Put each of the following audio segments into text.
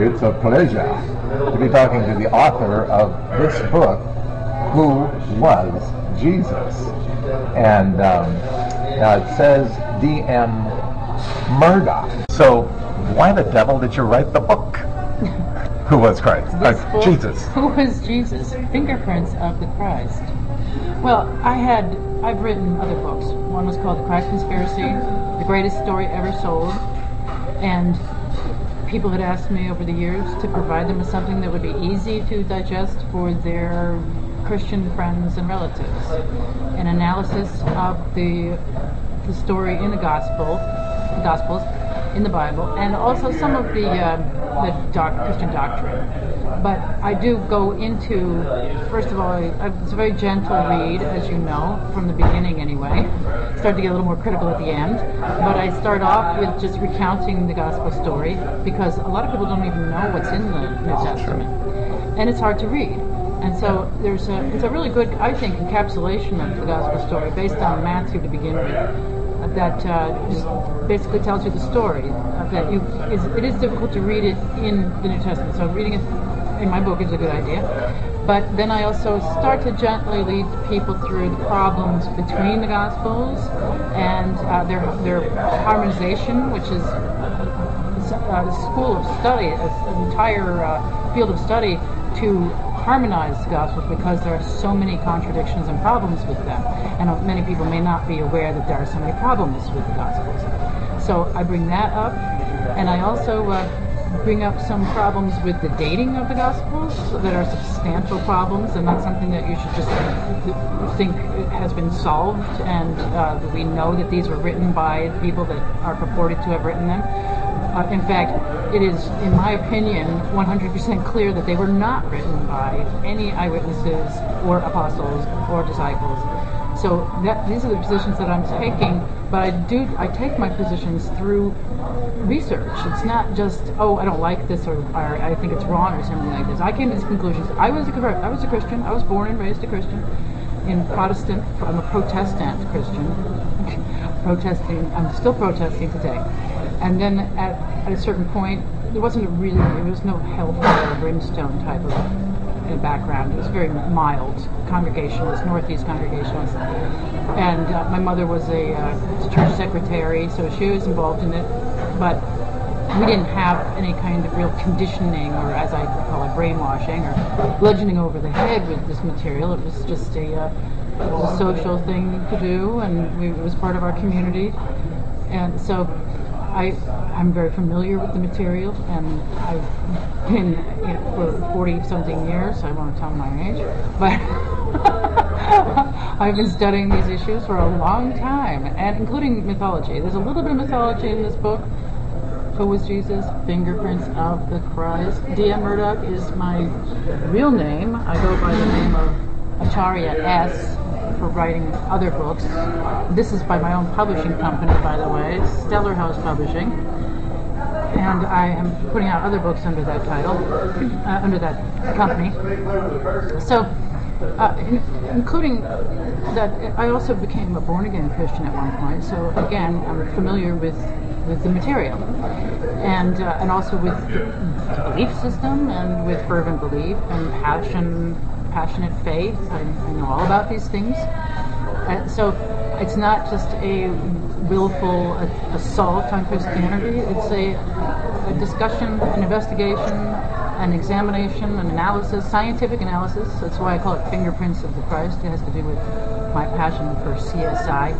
It's a pleasure to be talking to the author of this book, Who Was Jesus? And it says D.M. Murdoch. So why the devil did you write the book? Who was Christ? Jesus. Who was Jesus? Fingerprints of the Christ. Well, I've written other books. One was called The Christ Conspiracy, the greatest story ever sold. And people had asked me over the years to provide them with something that would be easy to digest for their Christian friends and relatives. An analysis of the story in the Gospels, in the Bible, and also some of the Christian doctrine. But I do go into, first of all, it's a very gentle read, as you know, from the beginning anyway. Start to get a little more critical at the end. But I start off with just recounting the gospel story, because a lot of people don't even know what's in the New Testament. And it's hard to read. And so it's a really good, I think, encapsulation of the gospel story based on Matthew to begin with. That just basically tells you the story. It is difficult to read it in the New Testament, so reading it in my book is a good idea. But then I also start to gently lead people through the problems between the Gospels and their harmonization, which is a school of study, an entire field of study to harmonize the Gospels, because there are so many contradictions and problems with them. And many people may not be aware that there are so many problems with the Gospels. So I bring that up, and I also bring up some problems with the dating of the Gospels that are substantial problems, and not something that you should just think has been solved, and that we know that these were written by people that are purported to have written them. In fact, it is, in my opinion, 100% clear that they were not written by any eyewitnesses or apostles or disciples. So these are the positions that I'm taking, but I take my positions through research. It's not just, oh, I don't like this, or I think it's wrong, or something like this. I came to these conclusions. I was a Christian. I was born and raised a Christian. I'm a Protestant Christian. I'm still protesting today. And then at a certain point, there was no hellfire or brimstone type of background. It was very mild Congregationalist, Northeast Congregationalist. And my mother was a church secretary, so she was involved in it. But we didn't have any kind of real conditioning, or as I call it, brainwashing, or bludgeoning over the head with this material. It was just a social thing to do, and it was part of our community. And so I'm very familiar with the material, and I've been for 40-something years. I won't tell my age, but I've been studying these issues for a long time, and including mythology. There's a little bit of mythology in this book. Who was Jesus? Fingerprints of the Christ. D.M. Murdoch is my real name. I go by the name of Acharya S. for writing other books. This is by my own publishing company, by the way, Stellar House Publishing. And I am putting out other books under that title, under that company. So, including that, I also became a born-again Christian at one point. So again, I'm familiar with the material, and also with the belief system, and with fervent belief and passionate faith. I know all about these things. So it's not just a willful assault on Christianity. It's a discussion, an investigation, an examination, an analysis, scientific analysis. That's why I call it Fingerprints of the Christ. It has to do with my passion for CSI.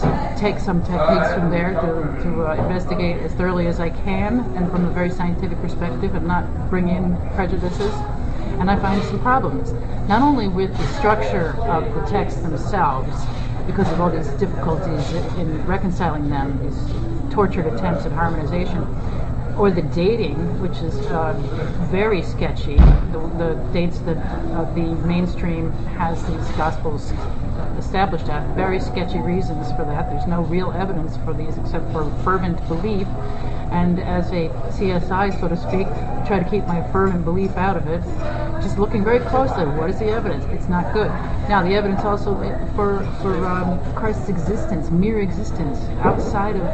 So take some techniques from there to investigate as thoroughly as I can, and from a very scientific perspective, and not bring in prejudices. And I find some problems, not only with the structure of the texts themselves, because of all these difficulties in reconciling them, these tortured attempts at harmonization, or the dating, which is very sketchy. The dates that the mainstream has these Gospels established at, very sketchy reasons for that. There's no real evidence for these except for fervent belief. And as a CSI, so to speak, try to keep my fervent belief out of it, just looking very closely. What is the evidence? It's not good. Now, the evidence also for Christ's existence, mere existence, outside of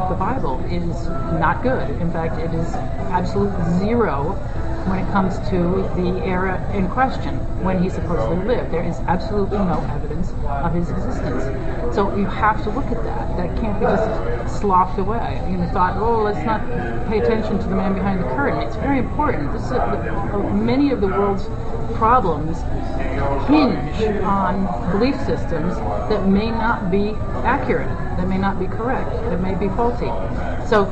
the Bible is not good. In fact, it is absolute zero when it comes to the era in question, when he supposedly lived. There is absolutely no evidence of his existence. So you have to look at that. That can't be just sloughed away. You thought, oh, let's not pay attention to the man behind the curtain. It's very important. This is many of the world's problems hinge on belief systems that may not be accurate, that may not be correct, that may be faulty. So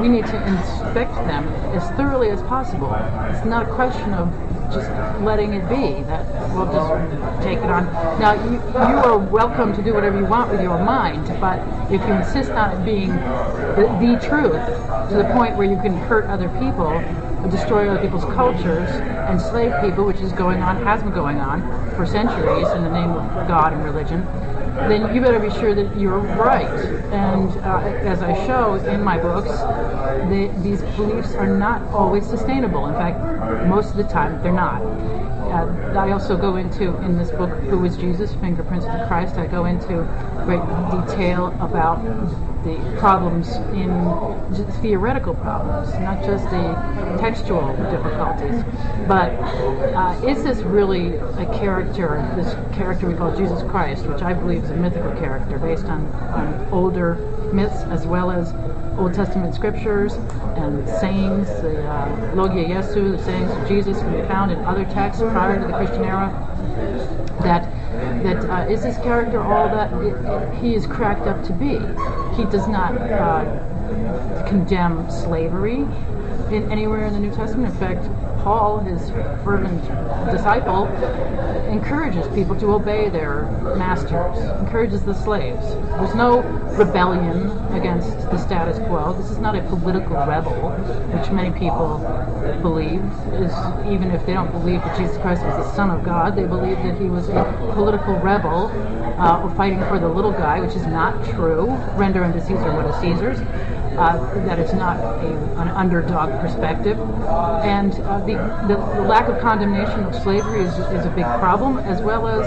we need to inspect them as thoroughly as possible. It's not a question of just letting it be, that we'll just take it on. Now, you are welcome to do whatever you want with your mind, but if you insist on it being the truth to the point where you can hurt other people, destroy other people's cultures, enslave people, which is going on, has been going on for centuries in the name of God and religion, then you better be sure that you're right. And as I show in my books, these beliefs are not always sustainable. In fact, most of the time, they're not. I also go into, in this book, Who Was Jesus? Fingerprints of the Christ, I go into great detail about the problems in theoretical problems, not just the textual difficulties. But is this really a character, this character we call Jesus Christ, which I believe is a mythical character based on older myths as well as Old Testament scriptures and sayings, the Logia Jesu, the sayings of Jesus can be found in other texts prior to the Christian era, that is this character all that he is cracked up to be? He does not condemn slavery anywhere in the New Testament. In fact, Paul, his fervent disciple, encourages people to obey their masters, encourages the slaves. There's no rebellion against the status quo. This is not a political rebel, which many people believe. Even if they don't believe that Jesus Christ was the Son of God, they believe that he was a political rebel fighting for the little guy, which is not true. Render unto Caesar what is Caesar's. That it's not an underdog perspective. And the lack of condemnation of slavery is a big problem, as well as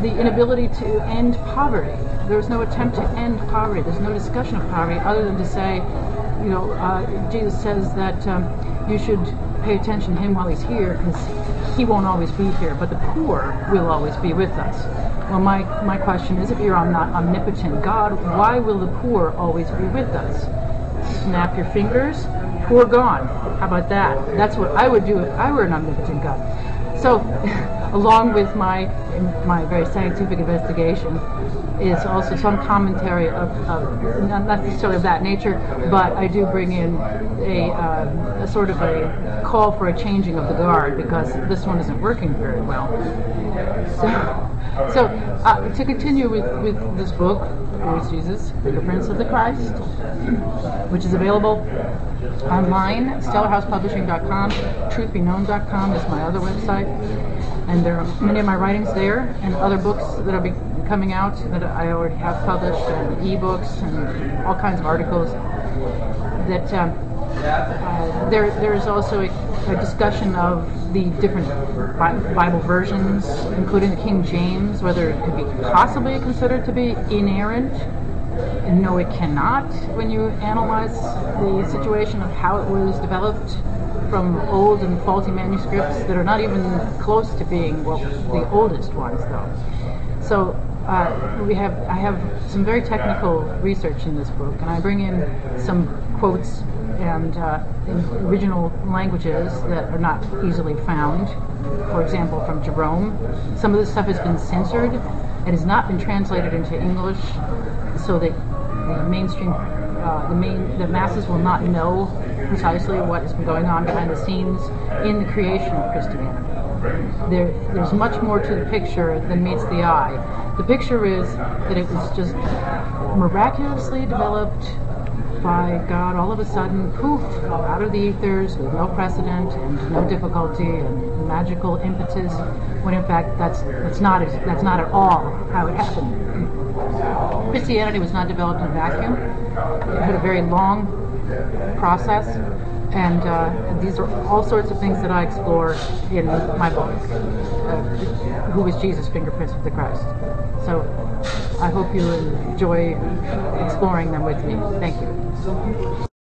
the inability to end poverty. There's no attempt to end poverty. There's no discussion of poverty other than to say, Jesus says that you should pay attention to him while he's here, because he won't always be here, but the poor will always be with us. Well, my question is, if you're not omnipotent God, why will the poor always be with us? Snap your fingers, poor gone. How about that? That's what I would do if I were an omnipotent God. So, along with my very scientific investigation, is also some commentary of not necessarily of that nature, but I do bring in a sort of a call for a changing of the guard, because this one isn't working very well. So to continue with this book, Who Was Jesus? Fingerprints of the Christ, which is available online, stellarhousepublishing.com, truthbeknown.com is my other website, and there are many of my writings there, and other books that will be coming out that I already have published, and ebooks and all kinds of articles. That there is also a discussion of the different Bible versions, including the King James, whether it could be possibly considered to be inerrant. And no, it cannot, when you analyze the situation of how it was developed from old and faulty manuscripts that are not even close to being, well, the oldest ones, though. So I have some very technical research in this book, and I bring in some quotes and in original languages that are not easily found. For example, from Jerome. Some of this stuff has been censored. It has not been translated into English, so that the mainstream, the masses will not know precisely what has been going on behind the scenes in the creation of Christianity. There's much more to the picture than meets the eye. The picture is that it was just miraculously developed by God all of a sudden, poof, out of the ethers with no precedent and no difficulty and magical impetus, when in fact that's not at all how it happened. Christianity was not developed in a vacuum. It had a very long process, And these are all sorts of things that I explore in my book, Who Was Jesus? Fingerprints of the Christ. So I hope you enjoy exploring them with me. Thank you.